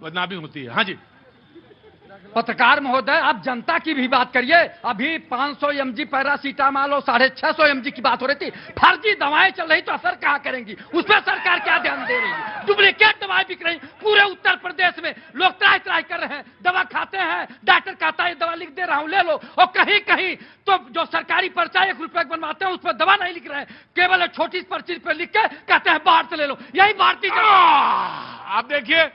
बदनामी होती है। हाँ जी, पत्रकार महोदय, आप जनता की भी बात करिए। अभी 500 mg पैरासीटामॉल और 650 mg की बात हो रही थी। फर्जी दवाएं चल रही तो असर कहां करेंगी? उस पर सरकार क्या ध्यान दे रही है? डुप्लीकेट दवाएं बिक रही पूरे उत्तर प्रदेश में। लोग त्राही त्राही कर रहे हैं, दवा खाते हैं, डॉक्टर कहता है दवा लिख दे रहा हूं, ले लो। और कहीं कहीं तो जो सरकारी पर्चा 1 रुपए बनवाते हैं उस पर दवा नहीं लिख रहे हैं, केवल एक छोटी पर्ची पर लिख के कहते हैं बाहर से ले लो। यही भारतीय आप देखिए,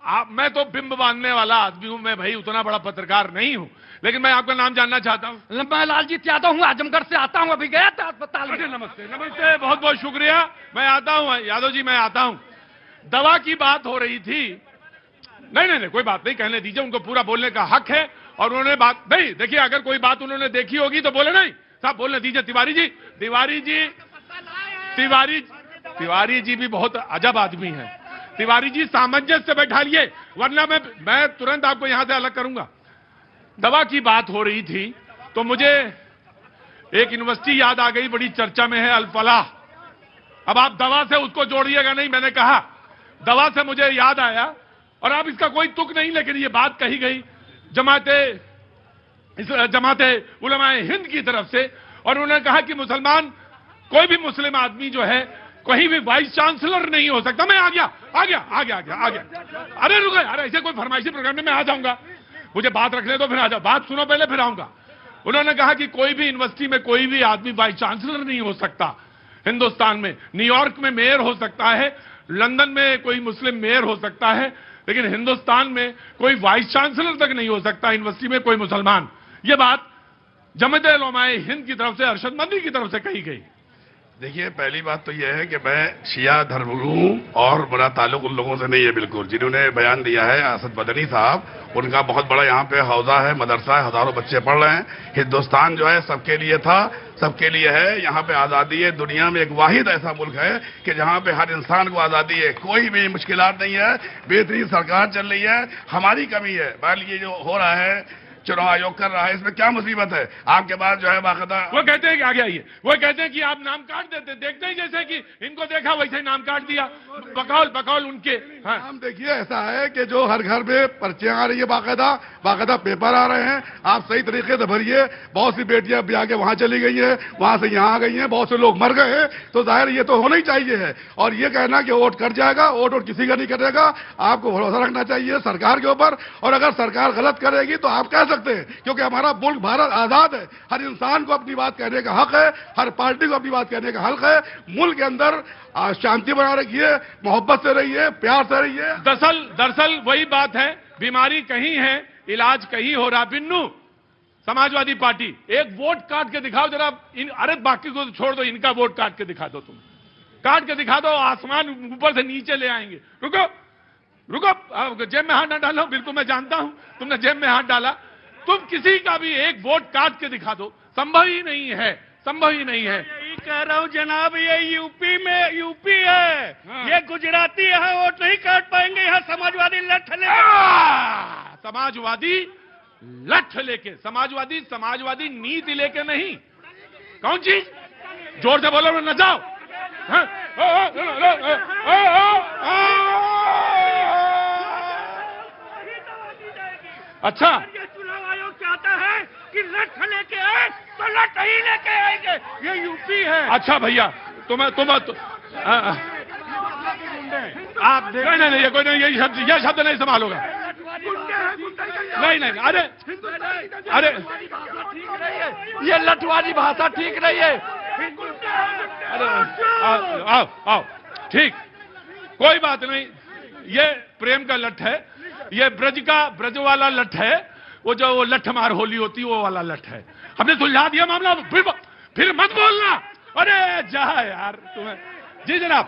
मैं तो बिंब बांधने वाला आदमी हूं, मैं भाई उतना बड़ा पत्रकार नहीं हूं, लेकिन मैं आपका नाम जानना चाहता हूं। मैं लालजीत यादव हूं, आजमगढ़ से आता हूं, अभी गया था अस्पताल में। नमस्ते नमस्ते, बहुत बहुत शुक्रिया, मैं आता हूं यादव जी, मैं आता हूं। दवा की बात हो रही थी। नहीं, कोई बात नहीं, कहने दीजिए, उनको पूरा बोलने का हक है। और उन्होंने बात नहीं देखिए, अगर कोई बात उन्होंने देखी होगी तो बोले नहीं साहब, बोलने दीजिए। तिवारी जी भी बहुत अजब आदमी है। तिवारी जी, सामंजस्य से बैठालिए, वरना मैं तुरंत आपको यहां से अलग करूंगा। दवा की बात हो रही थी तो मुझे एक यूनिवर्सिटी याद आ गई, बड़ी चर्चा में है, अल फलाह। अब आप दवा से उसको जोड़िएगा नहीं, मैंने कहा दवा से मुझे याद आया, और अब इसका कोई तुक नहीं, लेकिन ये बात कही गई जमाते उलमाए हिंद की तरफ से, और उन्होंने कहा कि मुसलमान, कोई भी मुस्लिम आदमी जो है कहीं भी वाइस चांसलर नहीं हो सकता। मैं आ गया। अरे रुको, अरे ऐसे कोई फरमाइशी प्रोग्राम में मैं आ जाऊंगा, मुझे बात रखने दो, फिर आ जाओ, बात सुनो पहले फिर आऊंगा। उन्होंने कहा कि कोई भी यूनिवर्सिटी में कोई भी आदमी वाइस चांसलर नहीं हो सकता हिंदुस्तान में। न्यूयॉर्क में मेयर हो सकता है, लंदन में कोई मुस्लिम मेयर हो सकता है, लेकिन हिंदुस्तान में कोई वाइस चांसलर तक नहीं हो सकता यूनिवर्सिटी में कोई मुसलमान। यह बात जमाते उलमाए हिंद की तरफ से, अरशद मंदी की तरफ से कही गई। देखिए, पहली बात तो यह है कि मैं शिया धर्मगुरु हूं और मेरा ताल्लुक उन लोगों से नहीं है बिल्कुल। जिन्होंने बयान दिया है असद मदनी साहब, उनका बहुत बड़ा यहाँ पे हौजा है, मदरसा है, हजारों बच्चे पढ़ रहे हैं। हिंदुस्तान जो है सबके लिए था, सबके लिए है। यहाँ पे आजादी है, दुनिया में एक वाहिद ऐसा मुल्क है कि जहाँ पे हर इंसान को आजादी है, कोई भी मुश्किलात नहीं है, बेहतरीन सरकार चल रही है। हमारी कमी है, मान लीजिए जो हो रहा है, चुनाव आयोग कर रहा है, इसमें क्या मुसीबत है? आपके पास जो है बाकायदा, वो कहते हैं कि आगे आइए, वो कहते हैं कि आप नाम काट देते, देखते ही जैसे कि इनको देखा वैसे ही नाम काट दिया, बकौल उनके। हाँ। नाम देखिए, ऐसा है कि जो हर घर में पर्चियां आ रही है, बाकायदा पेपर आ रहे हैं, आप सही तरीके से भरिए। बहुत सी बेटियां ब्याह के वहां चली गई हैं, वहां से यहां आ गई हैं, बहुत से लोग मर गए हैं, तो जाहिर ये तो होना ही चाहिए है। और ये कहना कि वोट कट जाएगा, वोट किसी का नहीं कटेगा, आपको भरोसा रखना चाहिए सरकार के ऊपर। और अगर सरकार गलत करेगी तो आप कह सकते हैं, क्योंकि हमारा मुल्क भारत आजाद है, हर इंसान को अपनी बात कहने का हक है, हर पार्टी को अपनी बात कहने का हक है। मुल्क के अंदर शांति बना रखिए, मोहब्बत से रहिए, प्यार से रहिए। दरअसल वही बात है, बीमारी कहीं है, इलाज कहीं हो रहा। बिन्नू, समाजवादी पार्टी, एक वोट काट के दिखाओ जरा। अरे बाकी को तो छोड़ दो, इनका वोट काट के दिखा दो, तुम काट के दिखा दो, आसमान ऊपर से नीचे ले आएंगे। रुको, जेब में हाथ ना डालो, बिल्कुल मैं जानता हूं तुमने जेब में हाथ डाला। तुम किसी का भी एक वोट काट के दिखा दो, संभव ही नहीं है। यही कह रहा हूं जनाब, ये यूपी है। हाँ। ये गुजराती है, वोट नहीं काट पाएंगे। यहाँ समाजवादी लठ लेके, समाजवादी नीति लेके नहीं। कौन चीज? जोर से बोलो न जाओ। अच्छा, चुनाव आयोग चाहता है कि लठ लेके आए तो लठ ही लेके आएंगे। ये यूपी है। अच्छा भैया, तुम आप नहीं, ये कोई नहीं, ये शब्द नहीं संभालोगा। नहीं, अरे ये लठवादी भाषा ठीक नहीं है। अरे आओ, ठीक, कोई बात नहीं। ये प्रेम का लठ है, ये ब्रज वाला लठ है, वो जो वो लठ मार होली होती वो वाला लठ है। हमने सुलझा दिया मामला, फिर मत बोलना। अरे जा यार तुम्हें। जी जनाब,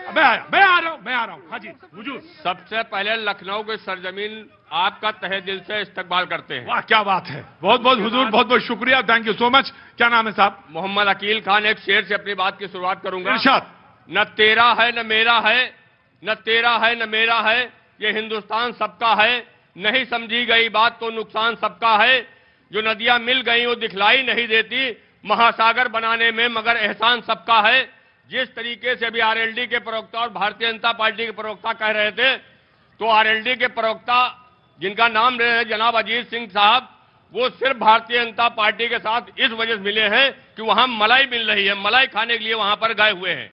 मैं आ रहा हूँ। हाँ जी हुजूर। सबसे पहले लखनऊ की सरजमीन आपका तहे दिल से इस्तकबाल करते हैं। वाह, क्या बात है, बहुत बहुत हुजूर, बहुत बहुत शुक्रिया, थैंक यू सो मच। क्या नाम है साहब? मोहम्मद अकील खान। एक शेर से अपनी बात की शुरुआत करूंगा। इरशाद। न तेरा है न मेरा है, न तेरा है न मेरा है, ये हिंदुस्तान सबका है। नहीं समझी गई बात तो नुकसान सबका है। जो नदियां मिल गई वो दिखलाई नहीं देती, महासागर बनाने में मगर एहसान सबका है। जिस तरीके से अभी आरएलडी के प्रवक्ता और भारतीय जनता पार्टी के प्रवक्ता कह रहे थे, तो आरएलडी के प्रवक्ता जिनका नाम ले रहे हैं जनाब अजीत सिंह साहब, वो सिर्फ भारतीय जनता पार्टी के साथ इस वजह से मिले हैं कि वहां मलाई मिल रही है, मलाई खाने के लिए वहां पर गए हुए हैं।